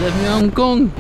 Bienvenue à Hong Kong.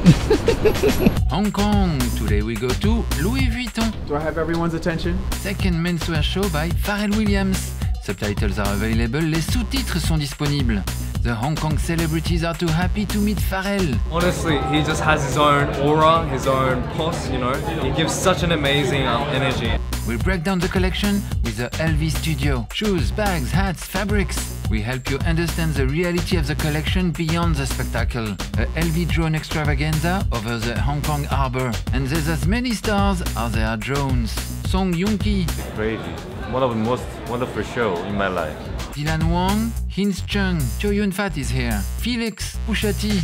Hong Kong. Today we go to Louis Vuitton. Do I have everyone's attention? Second menswear show by Pharrell Williams. Subtitles are available. Les sous-titres sont disponibles. The Hong Kong celebrities are too happy to meet Pharrell. Honestly, he just has his own aura, his own pulse, you know. He gives such an amazing energy. We break down the collection with the LV studio. Shoes, bags, hats, fabrics. We help you understand the reality of the collection beyond the spectacle. A LV drone extravaganza over the Hong Kong Harbour. And there's as many stars as there are drones. Song Joongki. Crazy. One of the most wonderful shows in my life. Dylan Wang, Hins Cheung, Fat is here. Felix, Pusha T.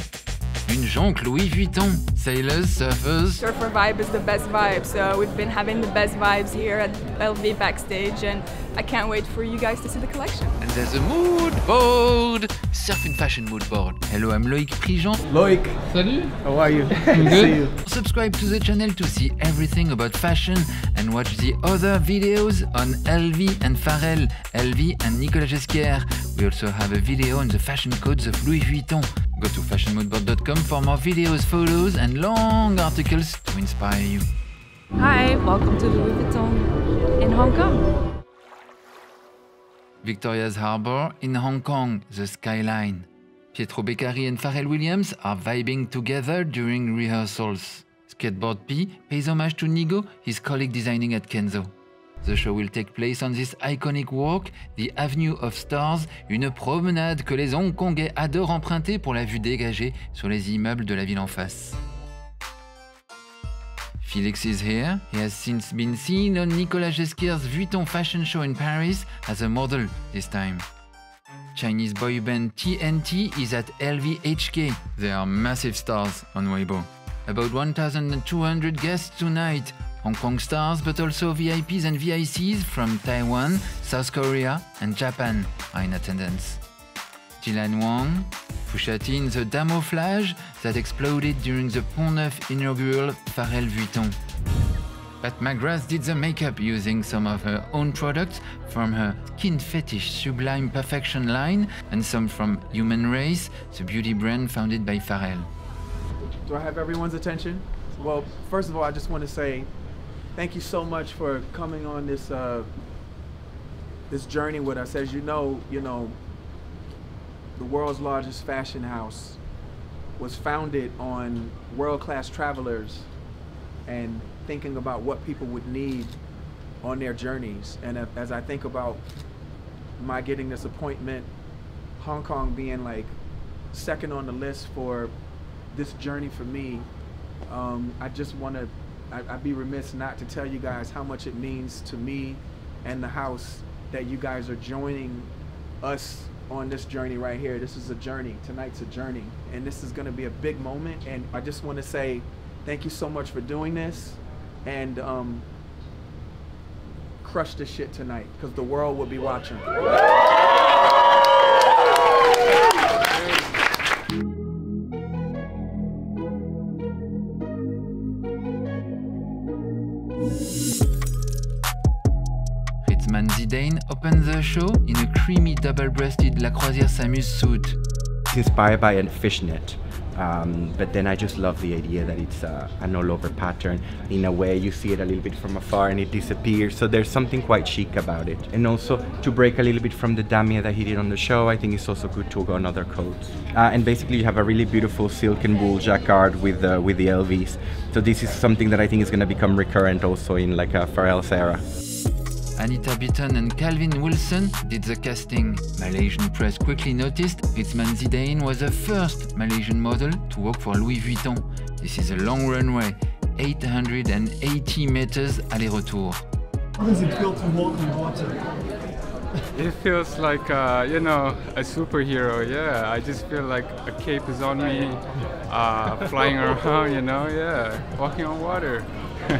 Une jonque Louis Vuitton. Sailors, surfers. Surfer vibe is the best vibe, so we've been having the best vibes here at LV Backstage, and I can't wait for you guys to see the collection. And there's a mood board. Surf and fashion mood board. Hello, I'm Loic Prigent. Loic. Salut. How are you? I'm good. See you. Subscribe to the channel to see everything about fashion and watch the other videos on LV and Pharrell, LV and Nicolas Ghesquière. We also have a video on the fashion codes of Louis Vuitton. Go to fashionmoodboard.com for more videos, photos and long articles to inspire you. Hi, welcome to Louis Vuitton in Hong Kong. Victoria Harbour in Hong Kong, the skyline. Pietro Beccari and Pharrell Williams are vibing together during rehearsals. Skateboard P pays homage to Nigo, his colleague designing at Kenzo. The show will take place on this iconic walk, the Avenue of Stars, une promenade que les Hongkongais adorent emprunter pour la vue dégagée sur les immeubles de la ville en face. Felix is here. He has since been seen on Nicolas Ghesquière's Vuitton fashion show in Paris as a model this time. Chinese boy band TNT is at LVHK. They are massive stars on Weibo. About 1,200 guests tonight. Hong Kong stars, but also VIPs and VICs from Taiwan, South Korea and Japan are in attendance. Dylan Wang, Pusha T in the camouflage that exploded during the Pont Neuf inaugural Pharrell Vuitton. Pat McGrath did the makeup using some of her own products from her Skin Fetish Sublime Perfection line and some from Human Race, the beauty brand founded by Pharrell. Do I have everyone's attention? Well, first of all, I just want to say thank you so much for coming on this this journey with us. As you know, the world's largest fashion house was founded on world-class travelers and thinking about what people would need on their journeys. And as I think about my getting this appointment, Hong Kong being like second on the list for this journey for me, I just want to, I'd be remiss not to tell you guys how much it means to me and the house that you guys are joining us on this journey right here. This is a journey. Tonight's a journey. And this is going to be a big moment. And I just want to say thank you so much for doing this. And crush this shit tonight, because the world will be watching. Zidane opened the show in a creamy double-breasted La Croisière s'amuse suit. It's inspired by a fishnet, but then I just love the idea that it's an all-over pattern. In a way, you see it a little bit from afar and it disappears, so there's something quite chic about it. And also, to break a little bit from the damier that he did on the show, I think it's also good to go on other coats. And basically, you have a really beautiful silk and wool jacquard with the LVs. So this is something that I think is going to become recurrent also in like a Pharrell's era. Anita Bitton and Calvin Wilson did the casting. Malaysian press quickly noticed Ritzman Zidane was the first Malaysian model to work for Louis Vuitton. This is a long runway, 880 meters aller-retour. How does it feel to walk on water? It feels like, you know, a superhero, yeah. I just feel like a cape is on me, flying around, you know, yeah, walking on water.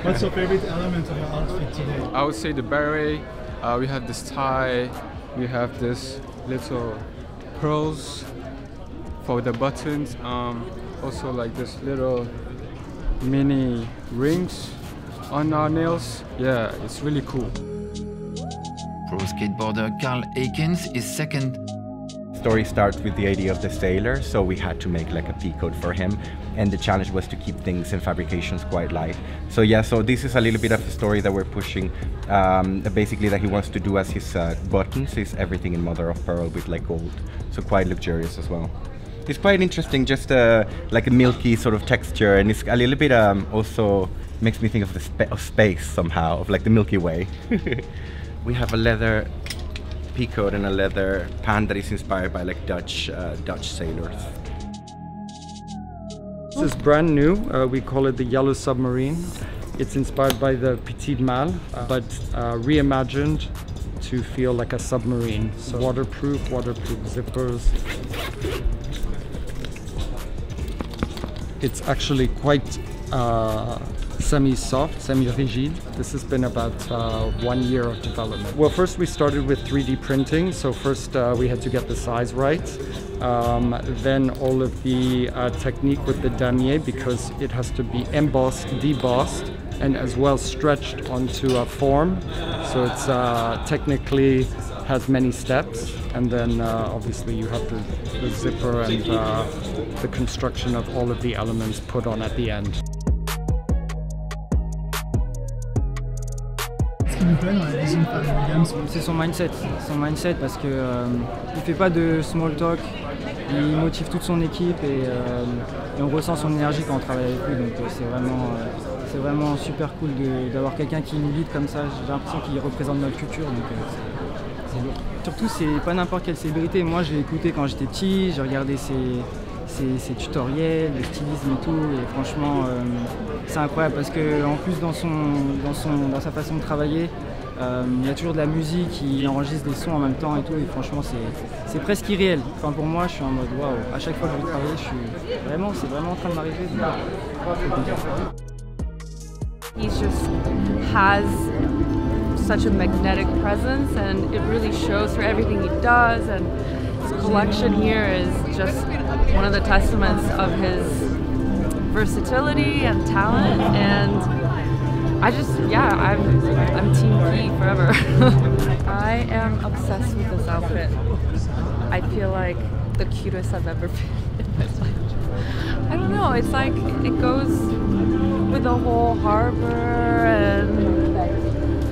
What's your favorite element of your outfit today? I would say the beret. We have this tie. We have this little pearls for the buttons. Also like this little mini rings on our nails. Yeah, it's really cool. Pro skateboarder Carl Akins is second. story starts with the idea of the sailor, so we had to make like a peacoat for him, and the challenge was to keep things and fabrications quite light. So yeah, so this is a little bit of a story that we're pushing, basically that he wants to do as his buttons is everything in mother of pearl with like gold, so quite luxurious as well. It's quite interesting, just like a milky sort of texture, and it's a little bit also makes me think of the space somehow, of like the Milky Way. We have a leather peacoat and a leather pant that is inspired by like Dutch sailors. This is brand new. We call it the Yellow Submarine. It's inspired by the Petite Malle, but reimagined to feel like a submarine. So waterproof zippers. It's actually quite semi-soft, semi-rigid. This has been about 1 year of development. Well, first we started with 3D printing. So first we had to get the size right. Then all of the technique with the damier, because it has to be embossed, debossed, and as well stretched onto a form. So it's technically has many steps. And then obviously you have the zipper and the construction of all of the elements put on at the end. C'est son mindset parce que il fait pas de small talk, il motive toute son équipe et on ressent son énergie quand on travaille avec lui, donc c'est vraiment super cool d'avoir quelqu'un qui nous lead comme ça. J'ai l'impression qu'il représente notre culture, donc c'est lourd. Surtout c'est pas n'importe quelle célébrité, moi je l'ai écouté quand j'étais petit, j'ai regardé ses tutoriels, le stylisme et tout, et franchement c'est incroyable parce que en plus dans sa façon de travailler, il y a toujours de la musique, il enregistre des sons en même temps et tout, et franchement c'est presque irréel. Enfin pour moi je suis en mode waouh, à chaque fois que je vais travailler c'est vraiment en train de m'arriver. He just has such a magnetic presence, and it really shows for everything he does, and his collection here is just one of the testaments of his versatility and talent, and I'm Team P forever. I am obsessed with this outfit. I feel like the cutest I've ever been in my life. I don't know, it's like it goes with the whole harbor and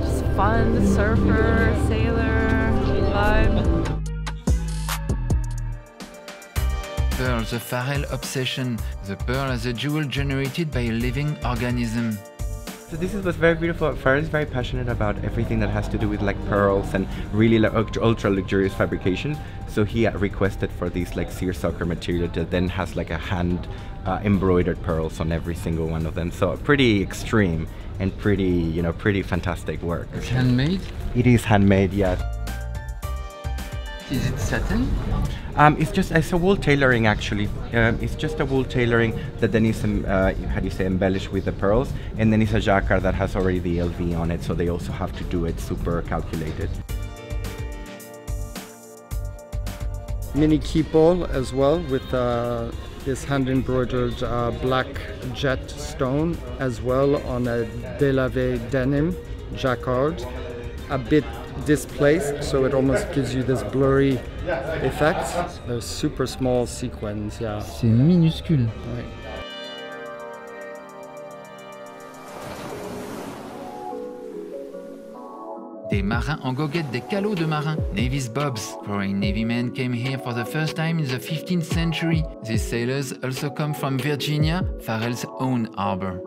just fun, the surfer, sailor vibe. Pearl, the Pharrell obsession. The pearl as a jewel generated by a living organism. So this was very beautiful. Pharrell is very passionate about everything that has to do with like pearls and really like ultra luxurious fabrication. So he requested for these like seersucker material that then has like a hand embroidered pearls on every single one of them. So pretty extreme and pretty fantastic work. It's handmade? It is handmade, yes. Is it satin? It's a wool tailoring actually. It's just a wool tailoring that then is embellished with the pearls, and then it's a jacquard that has already the LV on it, so they also have to do it super calculated. Mini keepall as well with this hand embroidered black jet stone as well on a délavé denim jacquard, a bit displaced, so it almost gives you this blurry effect. They're super small sequins, yeah. C'est minuscule. Ouais. Des marins en goguette, des calots de marins, Navy's bobs. Foreign Navy men came here for the first time in the 15th century. These sailors also come from Virginia, Pharrell's own harbor.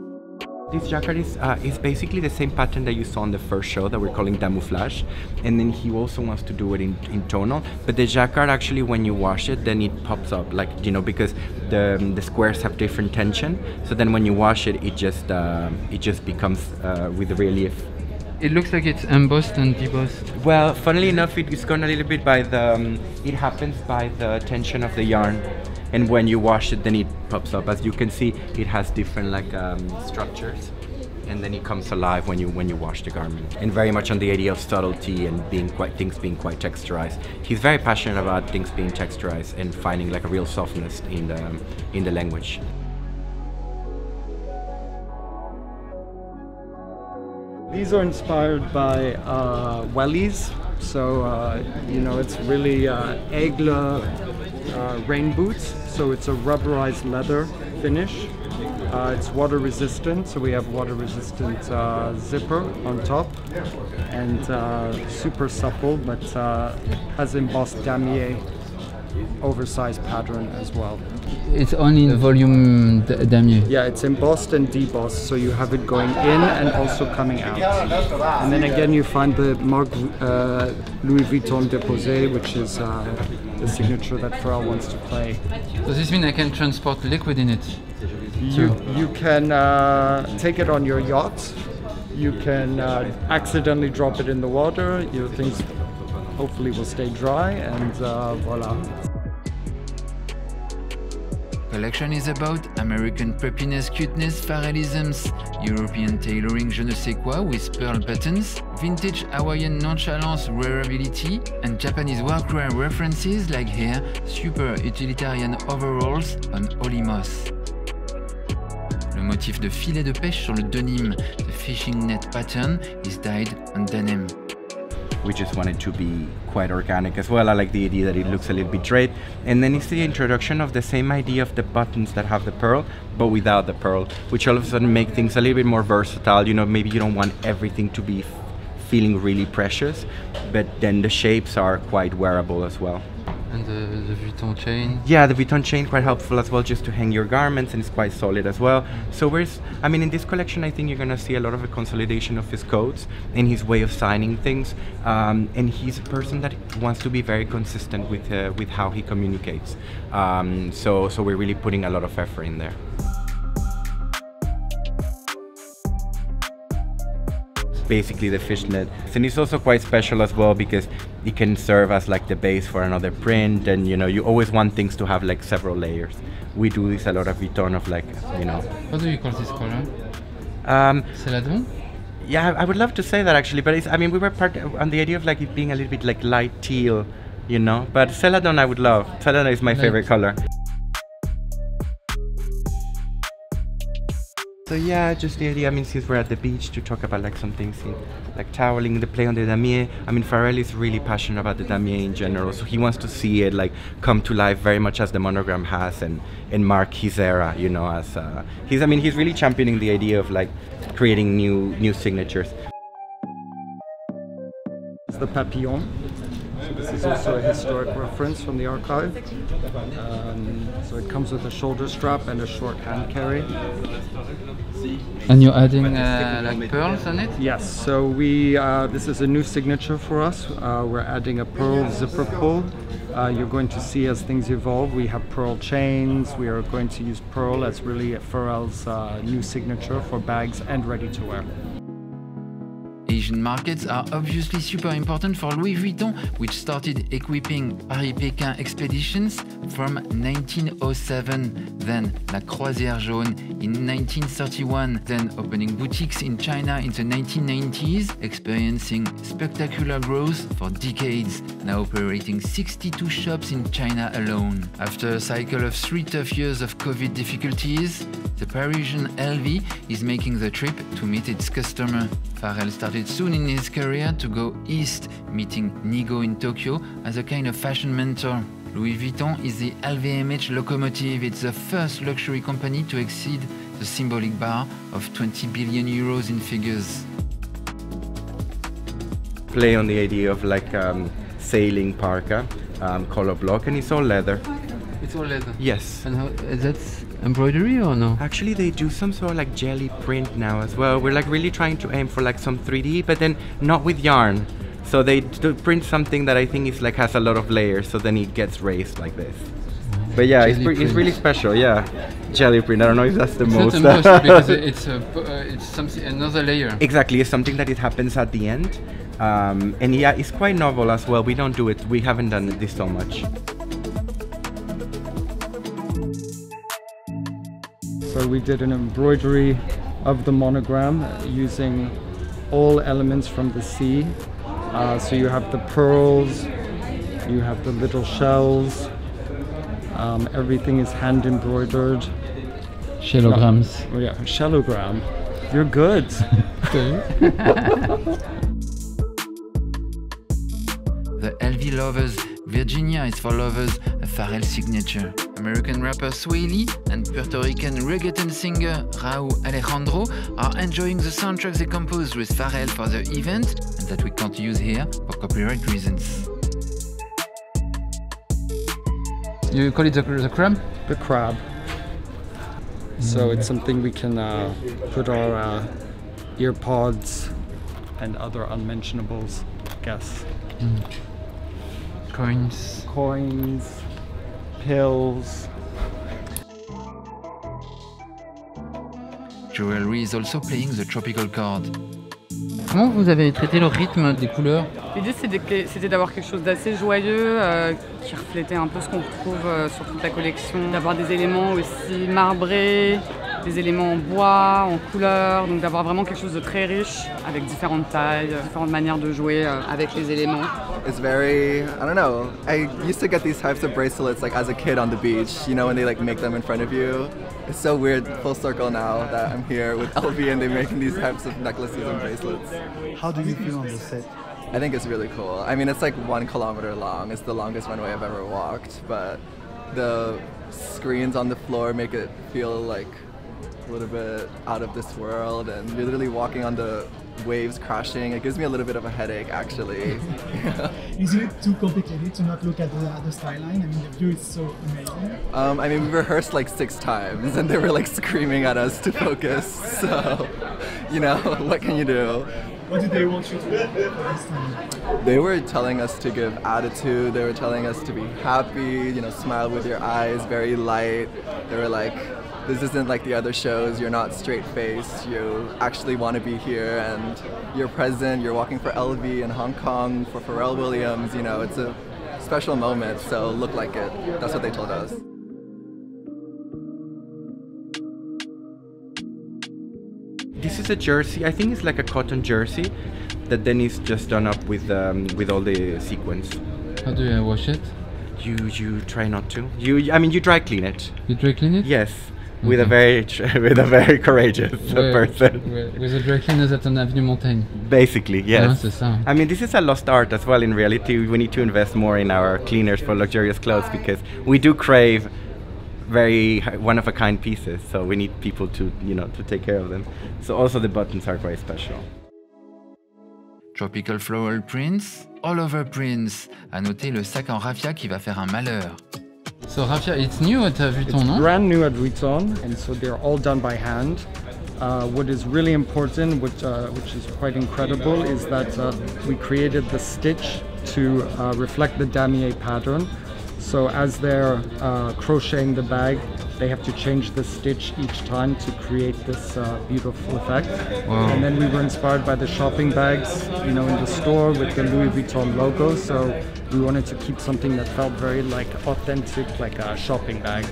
This jacquard is basically the same pattern that you saw on the first show that we're calling camouflage, and then he also wants to do it in tonal. But the jacquard actually, when you wash it, then it pops up, like, you know, because the squares have different tension. So then when you wash it, it just becomes with the relief. It looks like it's embossed and debossed. Well, funnily enough, it's gone a little bit by the. It happens by the tension of the yarn. And when you wash it, then it pops up. As you can see, it has different like structures, and then it comes alive when you wash the garment. And very much on the idea of subtlety and things being quite texturized. He's very passionate about things being texturized and finding like a real softness in the language. These are inspired by wellies. So, you know, it's really Aigle rain boots. So it's a rubberized leather finish. It's water resistant, so we have water resistant zipper on top, and super supple, but has embossed damier oversized pattern as well. It's only in volume damier. Yeah, it's embossed and debossed, so you have it going in and also coming out. And then again you find the marque Louis Vuitton Déposé, which is the signature that Pharrell wants to play. So this means I can transport liquid in it? You can take it on your yacht, you can accidentally drop it in the water, your things hopefully will stay dry, and voila. Collection is about American preppiness, cuteness, Pharrellisms, European tailoring je ne sais quoi with pearl buttons, vintage Hawaiian nonchalance wearability, and Japanese workwear references like here, super utilitarian overalls on Olimos. Le motif de filet de pêche sur le denim, the fishing net pattern, is dyed on denim. We just wanted to be quite organic as well. I like the idea that it looks a little bit draped. And then it's the introduction of the same idea of the buttons that have the pearl, but without the pearl, which all of a sudden make things a little bit more versatile. You know, maybe you don't want everything to be feeling really precious, but then the shapes are quite wearable as well. And the Vuitton chain? Yeah, the Vuitton chain quite helpful as well, just to hang your garments, and it's quite solid as well. So I mean, in this collection, I think you're gonna see a lot of a consolidation of his codes and his way of signing things. And he's a person that wants to be very consistent with how he communicates. So we're really putting a lot of effort in there. Basically the fishnet, and it's also quite special as well because it can serve as like the base for another print, and you know, you always want things to have like several layers. We do this a lot of Vuitton, of like, you know. What do you call this color? Celadon? Yeah, I would love to say that actually, but it's, I mean, we were part on the idea of like it being a little bit like light teal, you know, but Celadon I would love. Celadon is my favorite color. So yeah, just the idea, I mean, since we're at the beach, to talk about like some things in like toweling, the play on the damier. I mean, Pharrell is really passionate about the damier in general, so he wants to see it like come to life very much as the monogram has, and mark his era, you know, as he's really championing the idea of like creating new signatures. It's the papillon. So this is also a historic reference from the archive. So it comes with a shoulder strap and a short hand carry. And you're adding like pearls on it? Yes, so this is a new signature for us. We're adding a pearl zipper pull. You're going to see as things evolve, we have pearl chains. We are going to use pearl as really Pharrell's new signature for bags and ready to wear. Asian markets are obviously super important for Louis Vuitton, which started equipping Paris-Pékin expeditions from 1907, then La Croisière Jaune in 1931, then opening boutiques in China in the 1990s, experiencing spectacular growth for decades, now operating 62 shops in China alone. After a cycle of 3 tough years of COVID difficulties, the Parisian LV is making the trip to meet its customer. Pharrell started soon in his career to go east, meeting Nigo in Tokyo as a kind of fashion mentor. Louis Vuitton is the LVMH locomotive. It's the first luxury company to exceed the symbolic bar of 20 billion euros in figures. Play on the idea of like sailing parka, color block, and it's all leather. It's all leather? Yes. And how, that's embroidery or no? Actually, they do some sort of like jelly print now as well. We're like really trying to aim for like some 3D, but then not with yarn. So they do print something that I think is like has a lot of layers, so then it gets raised like this. But yeah, it's really special. Yeah, jelly print. I don't know if that's the most. It's not the most because it's something, another layer. Exactly, it's something that it happens at the end, and yeah, it's quite novel as well. We don't do it. We haven't done this so much. So we did an embroidery of the monogram using all elements from the sea. So you have the pearls, you have the little shells, everything is hand embroidered. Shellograms. Oh yeah, shellogram. You're good. lovers, Virginia is for lovers, a Pharrell signature. American rapper Sway and Puerto Rican reggaeton singer Raúl Alejandro are enjoying the soundtrack they composed with Pharrell for the event and that we can't use here for copyright reasons. You call it the crab? The crab. So it's something we can put our ear pods and other unmentionables, I guess. Coins. Coins, pills. Jewelry is also playing the tropical card. Comment vous avez traité le rythme des couleurs? L'idée c'était d'avoir quelque chose d'assez joyeux, qui reflétait un peu ce qu'on retrouve sur toute la collection, d'avoir des éléments aussi marbrés, des éléments en bois, en couleurs, donc d'avoir vraiment quelque chose de très riche, avec différentes tailles, différentes manières de jouer avec les éléments. It's very, I don't know, I used to get these types of bracelets like as a kid on the beach, you know, when they like make them in front of you. It's so weird, full circle now that I'm here with LV and they're making these types of necklaces and bracelets. How do you feel on the set? I think it's really cool. I mean, it's like 1 kilometer long. It's the longest runway I've ever walked, but the screens on the floor make it feel like a little bit out of this world, and you're literally walking on the waves crashing. It gives me a little bit of a headache, actually. Isn't it too complicated to not look at the skyline? I mean, the view is so amazing. I mean, we rehearsed like 6 times, and they were like screaming at us to focus. So, you know, what can you do? What did they want you to do this time? They were telling us to give attitude. They were telling us to be happy, you know, smile with your eyes, very light. They were like, this isn't like the other shows, you're not straight-faced, you actually want to be here and you're present, you're walking for LV in Hong Kong, for Pharrell Williams, you know, it's a special moment, so look like it. That's what they told us. This is a jersey, I think it's like a cotton jersey that then is just done up with all the sequins. How do you wash it? You try not to. I mean, you dry clean it. You dry clean it? Yes. With a very courageous person. With a dry cleaner at an Avenue Montaigne. Basically, yes. C'est ça. I mean, this is a lost art as well. In reality, we need to invest more in our cleaners for luxurious clothes because we do crave very one-of-a-kind pieces. So we need people to, you know, to take care of them. So also the buttons are quite special. Tropical floral prints, all over prints. À noter le sac en raffia qui va faire un malheur. So raffia, it's new at Vuitton, no? Brand new at Vuitton, and so they're all done by hand. What is really important, which is quite incredible, is that we created the stitch to reflect the damier pattern. So as they're crocheting the bag, they have to change the stitch each time to create this beautiful effect. Wow. And then we were inspired by the shopping bags, you know, in the store with the Louis Vuitton logo. So we wanted to keep something that felt very like authentic, like a shopping bag.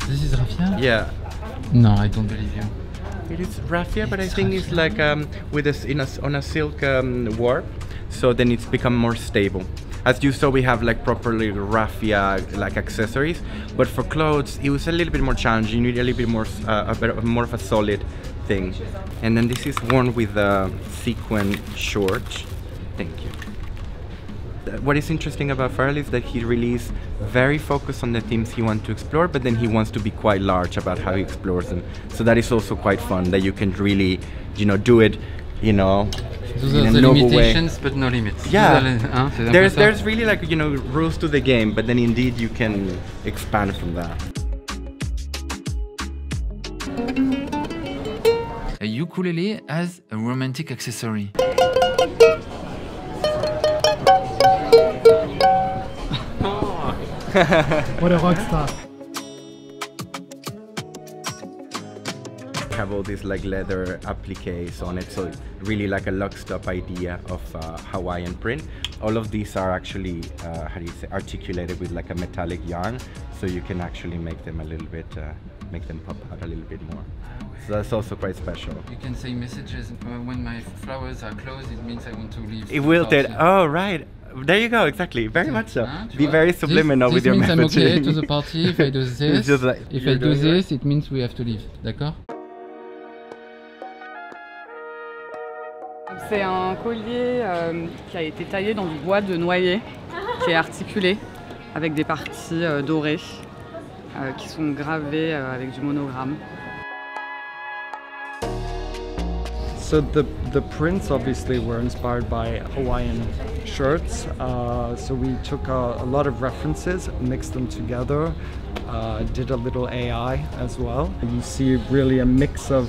This is raffia? Yeah. No, I don't believe you. It is raffia, but I think it's like with on a silk warp, so then it's become more stable. As you saw, we have like properly raffia like accessories, but for clothes it was a little bit more challenging. You need a little bit more, more of a solid thing. And then this is worn with a sequin short. Thank you. What is interesting about Pharrell is that he really is very focused on the themes he wants to explore, but then he wants to be quite large about how he explores them. So that is also quite fun, that you can really, you know, do it, you know, those are the limitations, but no limits. Yeah, there's really like, you know, rules to the game, but then indeed you can expand from that. A ukulele as a romantic accessory. What a rock star. Have all these like leather appliques on it, so really like a lock-stop idea of Hawaiian print. All of these are actually how do you say, articulated with like a metallic yarn, so you can actually make them a little bit make them pop out a little bit more. So that's also quite special. You can say messages when my flowers are closed, it means I want to leave. It wilted. Oh right. There you go, exactly. Very much so. Be very subliminal with your messaging. This means I'm okay to the party if I do this. Like, if I do this, it means we have to leave. D'accord? c'est un collier qui a été taillé dans du bois de noyer, qui est articulé avec des parties dorées qui sont gravées avec du monogramme. So the prints obviously were inspired by Hawaiian shirts. So we took a lot of references, mixed them together, did a little AI as well. You see really a mix of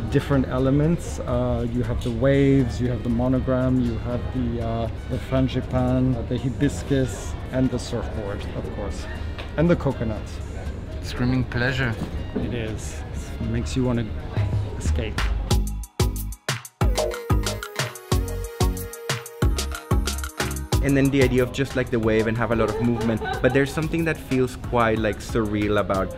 different elements. You have the waves, you have the monogram, you have the frangipane, the hibiscus, and the surfboard, of course, and the coconut. Screaming pleasure. It is. It makes you want to escape. And then the idea of just like the wave and have a lot of movement, but there's something that feels quite like surreal about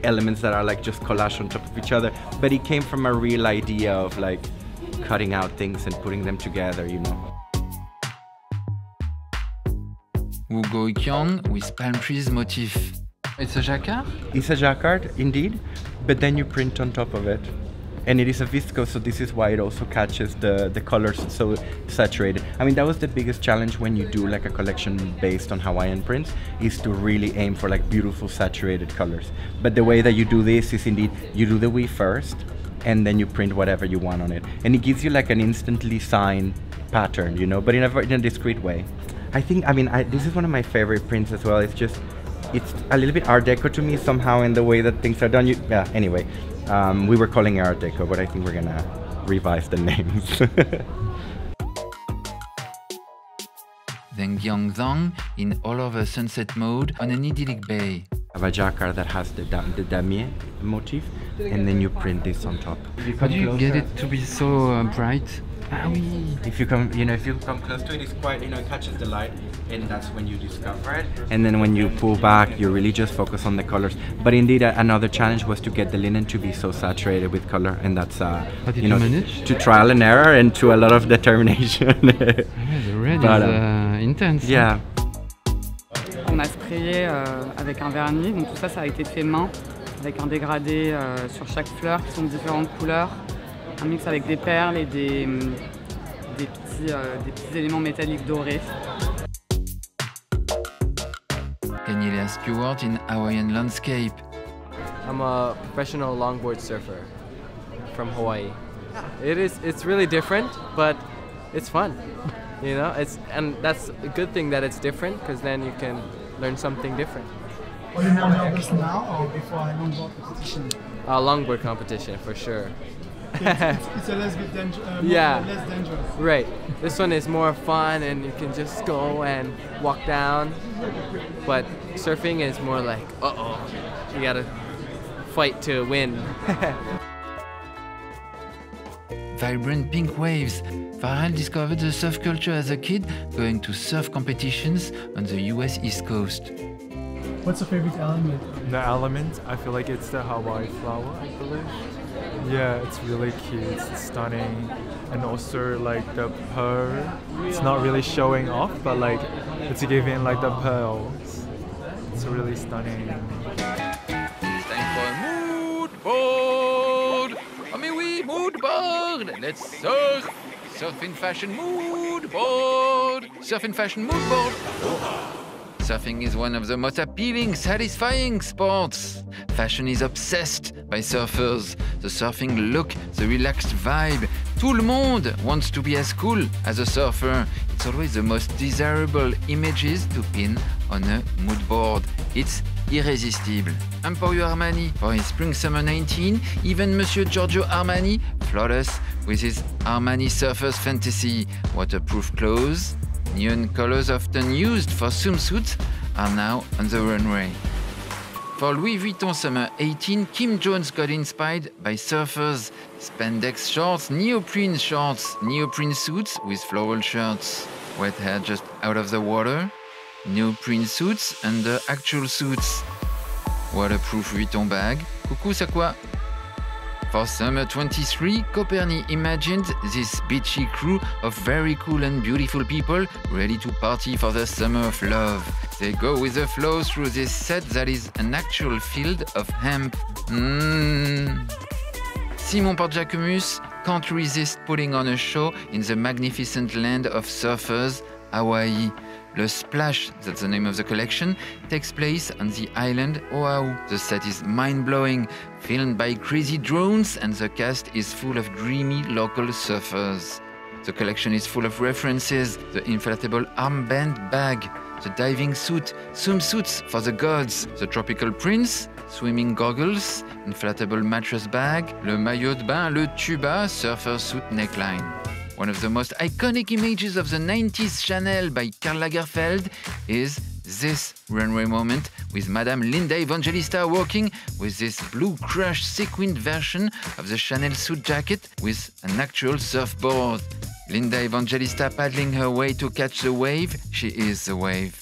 elements that are like just collage on top of each other, but it came from a real idea of like cutting out things and putting them together, you know. Zhu Yilon with palm trees motif. It's a jacquard? It's a jacquard, indeed, but then you print on top of it. And it is a viscose, so this is why it also catches the colors so saturated. I mean, that was the biggest challenge when you do like a collection based on Hawaiian prints, is to really aim for like beautiful saturated colors. But the way that you do this is indeed, you do the weave first, and then you print whatever you want on it. And it gives you like an instantly signed pattern, you know, but in a discreet way. I think, I mean, this is one of my favorite prints as well. It's just, it's a little bit Art Deco to me somehow in the way that things are done. Yeah, anyway. We were calling it Art Deco, but I think we're gonna revise the names. Then Gyeongdong in all over sunset mode on an idyllic bay. I have a jacquard that has the damier motif, and then you print this on top. How do you get it to be so bright? Ah oui. If you come, you know, if you come close to it, it's quite, you know, it catches the light, and that's when you discover it. And then when you pull back, you really just focus on the colors. But indeed, another challenge was to get the linen to be so saturated with color, and that's, How did you know, manage? to trial and error and to a lot of determination. Yeah, the red is intense. Yeah. On a sprayé avec un vernis, donc tout ça, ça a été fait main, avec un dégradé sur chaque fleur qui sont de différentes couleurs. Un mix avec des perles et des petits éléments métalliques dorés. Can you ask your word in Hawaiian landscape? I'm a professional longboard surfer from Hawaii. It's really different, but it's fun. You know, and that's a good thing that it's different, because then you can learn something different. Are you more nervous now or before a longboard competition? Longboard competition for sure. It's a less bit less dangerous. Right. This one is more fun, and you can just go and walk down. But surfing is more like, you gotta fight to win. Vibrant pink waves. Pharrell discovered the surf culture as a kid, going to surf competitions on the US East Coast. What's your favorite element? The element, I feel like it's the Hawaii flower, I believe. Yeah, it's really cute, it's stunning, and also like the pearl, it's not really showing off, but like it's giving like the pearls. It's really stunning. It's time for a mood board! Oh mais oui, mood board! Let's surf! Surf in fashion mood board! Surf in fashion mood board! Surfing is one of the most appealing, satisfying sports. Fashion is obsessed by surfers. The surfing look, the relaxed vibe. Tout le monde wants to be as cool as a surfer. It's always the most desirable images to pin on a mood board. It's irresistible. Emporio Armani for his Spring-Summer 19, even Monsieur Giorgio Armani floored us with his Armani Surfer's Fantasy. Waterproof clothes, neon colors often used for swimsuits are now on the runway. For Louis Vuitton Summer 18, Kim Jones got inspired by surfers, spandex shorts, neoprene suits with floral shirts, wet hair just out of the water, neoprene suits under actual suits, waterproof Vuitton bag. Coucou, c'est quoi? For Summer 23, Coperni imagined this beachy crew of very cool and beautiful people ready to party for the summer of love. They go with the flow through this set that is an actual field of hemp. Simon Porte-Jacquemus, can't resist putting on a show in the magnificent land of surfers, Hawaii. Le Splash, that's the name of the collection, takes place on the island Oahu. The set is mind-blowing, filmed by crazy drones, and the cast is full of dreamy local surfers. The collection is full of references: the inflatable armband bag, the diving suit, swimsuits for the gods, the tropical prince, swimming goggles, inflatable mattress bag, le maillot de bain, le tuba, surfer suit neckline. One of the most iconic images of the 90s Chanel by Karl Lagerfeld is this runway moment with Madame Linda Evangelista walking with this blue crush sequined version of the Chanel suit jacket with an actual surfboard. Linda Evangelista paddling her way to catch the wave. She is the wave.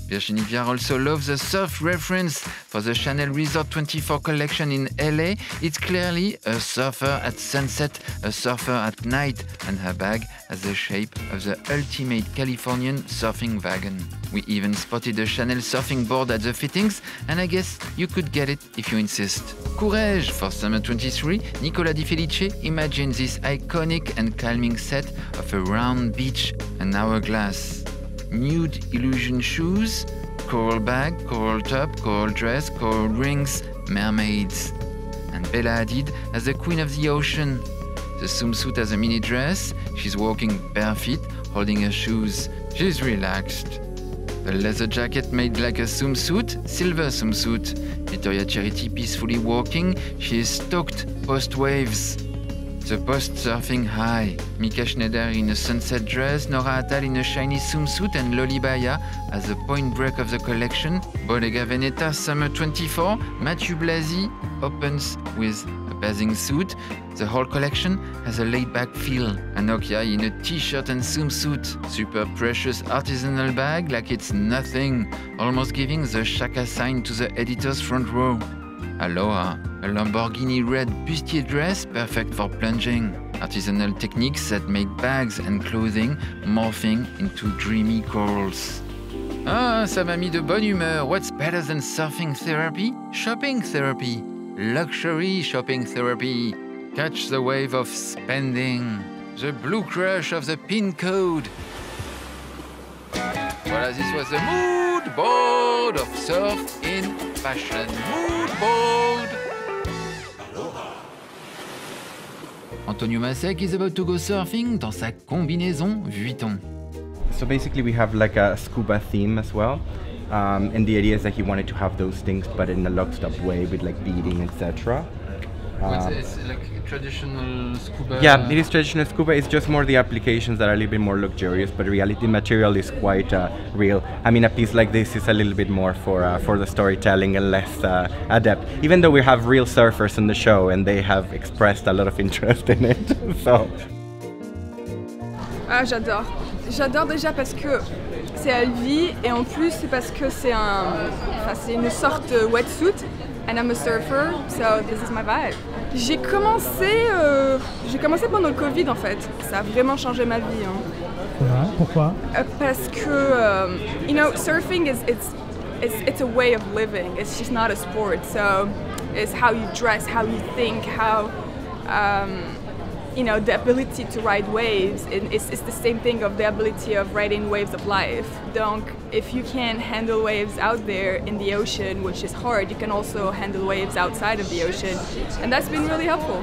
Virginie Viard also loves a surf reference for the Chanel Resort 24 collection in LA. It's clearly a surfer at sunset, a surfer at night, and her bag has the shape of the ultimate Californian surfing wagon. We even spotted a Chanel surfing board at the fittings, and I guess you could get it if you insist. Courage! For summer 23, Nicolas Di Felice imagined this iconic and calming set of a round beach, an hourglass. Nude illusion shoes, coral bag, coral top, coral dress, coral rings, mermaids. And Bella Hadid as the queen of the ocean. The swimsuit as a mini dress, she's walking barefoot, holding her shoes. She's relaxed. The leather jacket made like a swimsuit, silver swimsuit. Victoria Charity peacefully walking, she is stoked post-waves. The post-surfing high. Mika Schneider in a sunset dress, Nora Attal in a shiny swimsuit, and Loli Baya as the point break of the collection. Bodega Veneta Summer 24, Mathieu Blasi opens with a bathing suit. The whole collection has a laid-back feel. Anokia in a t-shirt and swimsuit. Super precious artisanal bag like it's nothing, almost giving the Shaka sign to the editor's front row. Aloha, a Lamborghini red bustier dress perfect for plunging. Artisanal techniques that make bags and clothing morphing into dreamy corals. Ah, ça m'a mis de bonne humeur. What's better than surfing therapy? Shopping therapy. Luxury shopping therapy. Catch the wave of spending. The blue crush of the pin code. Voilà, this was the mood board of surf in fashion. Mood board. Antonio Masek is about to go surfing dans sa combinaison Vuitton. So basically we have like a scuba theme as well. And the idea is that he wanted to have those things but in a locked up way with like beading, etc. It's like traditional scuba. Yeah, it is traditional scuba. It's just more the applications that are a little bit more luxurious, but reality material is quite real. I mean, a piece like this is a little bit more for the storytelling and less adept. Even though we have real surfers on the show and they have expressed a lot of interest in it. So. Ah, j'adore. J'adore déjà parce que c'est à vie et en plus c'est parce que c'est une sorte de wetsuit. And I'm a surfer, so this is my vibe. J'ai commencé pendant le Covid en fait. Ça a vraiment changé ma vie. Hein. Pourquoi? Parce que, you know, surfing it's a way of living. It's just not a sport. So it's how you dress, how you think, how you know, the ability to ride waves. It's the same thing of the ability of riding waves of life. Donc, if you can handle waves out there in the ocean, which is hard, you can also handle waves outside of the ocean. And that's been really helpful.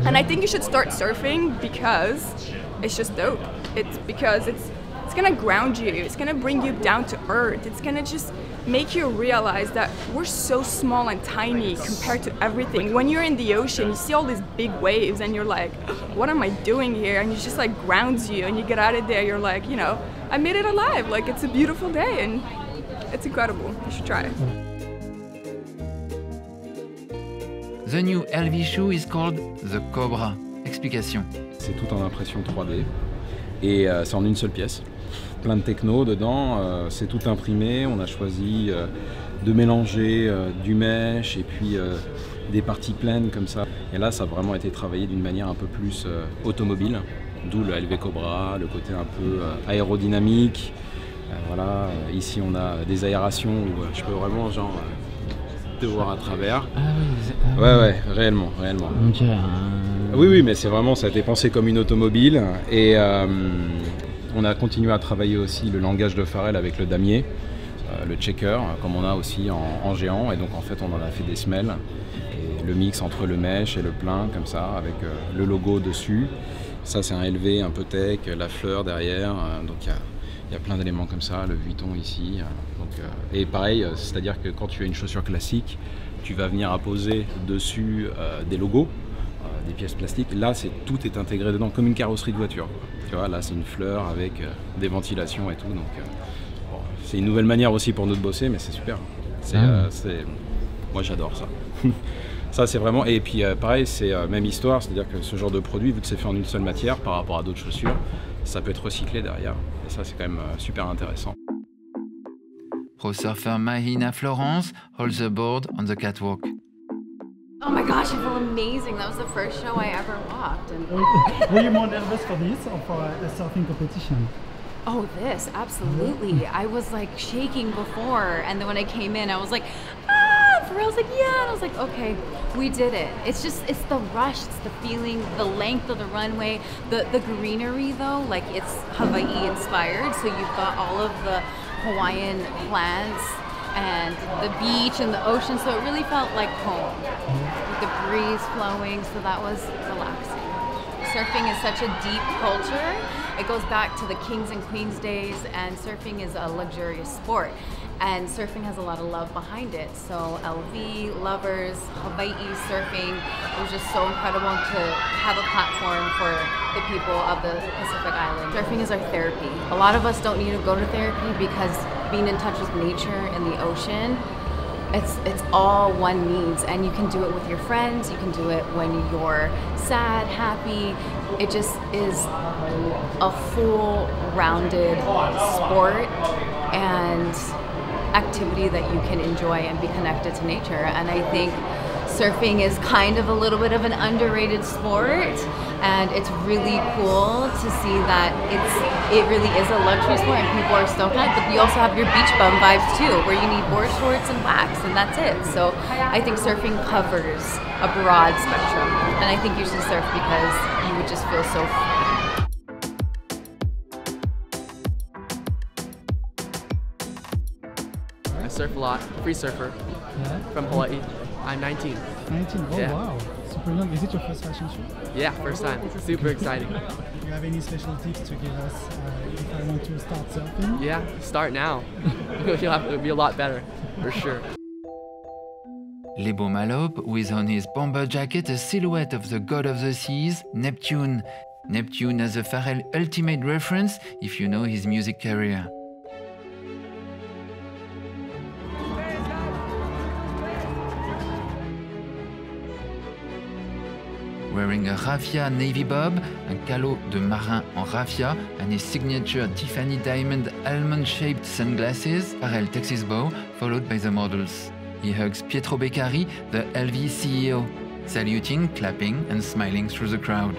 And I think you should start surfing because it's just dope. It's because it's gonna ground you, it's gonna bring you down to earth, it's gonna just make you realize that we're so small and tiny compared to everything. When you're in the ocean, you see all these big waves and you're like, what am I doing here? And it just like grounds you and you get out of there, you're like, you know, I made it alive, like it's a beautiful day and it's incredible, you should try it. The new LV shoe is called the Cobra. Explication. C'est tout en impression 3D et c'est en une seule pièce. Plein de techno dedans, c'est tout imprimé. On a choisi de mélanger du mesh et puis des parties pleines comme ça. Et là, ça a vraiment été travaillé d'une manière un peu plus automobile, d'où le LV Cobra, le côté un peu aérodynamique. Voilà, ici on a des aérations où je peux vraiment genre de voir à travers. Ah oui, Ouais, réellement. Ok. Oui, mais c'est vraiment, ça a été pensé comme une automobile. Et on a continué à travailler aussi le langage de Pharrell avec le damier, le checker, comme on a aussi en géant. Et donc en fait, on en a fait des semelles. Et le mix entre le mesh et le plein, comme ça, avec le logo dessus. Ça, c'est un LV un peu tech, la fleur derrière. Donc il y a plein d'éléments comme ça, le Vuitton ici. Et pareil, c'est-à-dire que quand tu as une chaussure classique, tu vas venir apposer dessus des logos, des pièces plastiques. Là, tout est intégré dedans, comme une carrosserie de voiture. Tu vois, là, c'est une fleur avec des ventilations et tout. Donc, bon, c'est une nouvelle manière aussi pour nous de bosser, mais c'est super. Moi, j'adore ça. Ça, c'est vraiment... Et puis, pareil, c'est même histoire. C'est-à-dire que ce genre de produit, vu que c'est fait en une seule matière par rapport à d'autres chaussures, ça peut être recyclé derrière. Et ça, c'est quand même super intéressant. Pro surfer Mahina Florence holds the board on the catwalk. Oh my gosh, I feel amazing. That was the first show I ever walked. And Were you more nervous for this or for a surfing competition? oh, this, absolutely. I was like shaking before, and then when I came in, I was like, ah, Pharrell's like, yeah, and I was like, okay, we did it. It's the rush, it's the feeling, the length of the runway, the greenery though, like it's Hawaii inspired, so you've got all of the Hawaiian plants and the beach and the ocean, so it really felt like home with the breeze flowing, so that was relaxing. Surfing is such a deep culture. It goes back to the kings and queens days, and surfing is a luxurious sport. And surfing has a lot of love behind it. So LV, lovers, Hawaii surfing, it was just so incredible to have a platform for the people of the Pacific Island. Surfing is our therapy. A lot of us don't need to go to therapy because being in touch with nature and the ocean, it's all one needs, and you can do it with your friends, you can do it when you're sad, happy. It just is a full rounded sport and activity that you can enjoy and be connected to nature. And I think surfing is kind of a little bit of an underrated sport, and it's really cool to see that it really is a luxury sport and people are stoked on it. But you also have your beach bum vibes too, where you need board shorts and wax, and that's it. So I think surfing covers a broad spectrum, and I think you should surf because you would just feel so free. I surf a lot, free surfer from Hawaii. I'm 19. 19, oh Yeah. wow, super young. Is it your first fashion show? Yeah, first time. Super exciting. Do you have any special tips to give us if I want to start surfing? Yeah, start now. It'll be a lot better, for sure. Lebo Malop, with on his bomber jacket a silhouette of the god of the seas, Neptune. Neptune as a Pharrell ultimate reference if you know his music career. Wearing a raffia navy bob, un calot de marin en raffia, and his signature Tiffany diamond almond-shaped sunglasses, Pharrell takes his bow, followed by the models. He hugs Pietro Beccari, the LV CEO, saluting, clapping, and smiling through the crowd.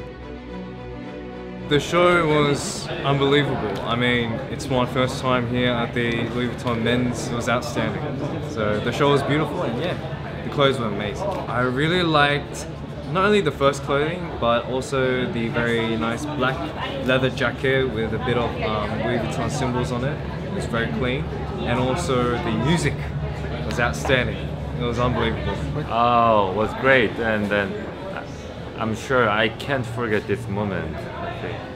The show was unbelievable. I mean, it's my first time here at the Louis Vuitton men's. It was outstanding. So the show was beautiful, and yeah, the clothes were amazing. I really liked not only the first clothing, but also the very nice black leather jacket with a bit of Louis Vuitton symbols on it. It was very clean. And also the music was outstanding. It was unbelievable. Oh, it was great. And then I'm sure I can't forget this moment.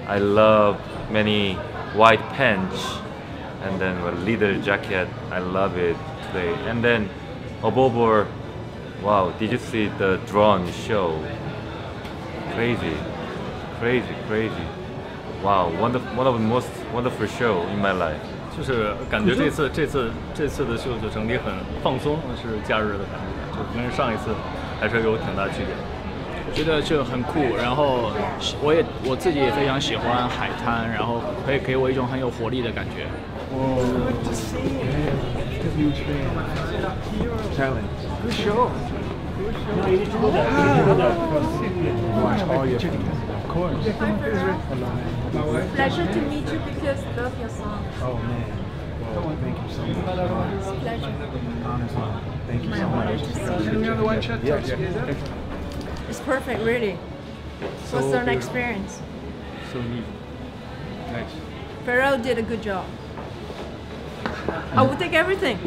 I love many white pants and then a leather jacket. I love it today. And then above all, wow, did you see the drone show? Crazy, crazy, crazy. Wow, one of the most wonderful show in my life. 就是感觉这次的秀就整体很放松，是假日的感觉，就跟上一次还是有挺大区别。我觉得这很酷，然后我自己也非常喜欢海滩，然后可以给我一种很有活力的感觉。Challenge. Good show. Watch all your of course. Pleasure to meet you because love your song. Oh man. Well, thank you so much. It's a pleasure. Honestly, thank you so much. Another one, Chet? Yeah. It's perfect, really. What's the experience? So neat. Nice. Pharrell did a good job. I will take everything.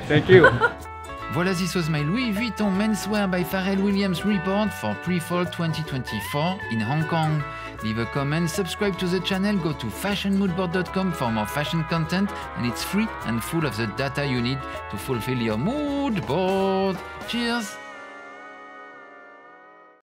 Thank you. Voilà, this was my Louis Vuitton menswear by Pharrell Williams report for pre-fall 2024 in Hong Kong. Leave a comment, subscribe to the channel, go to fashionmoodboard.com for more fashion content, and it's free and full of the data you need to fulfill your mood board. Cheers!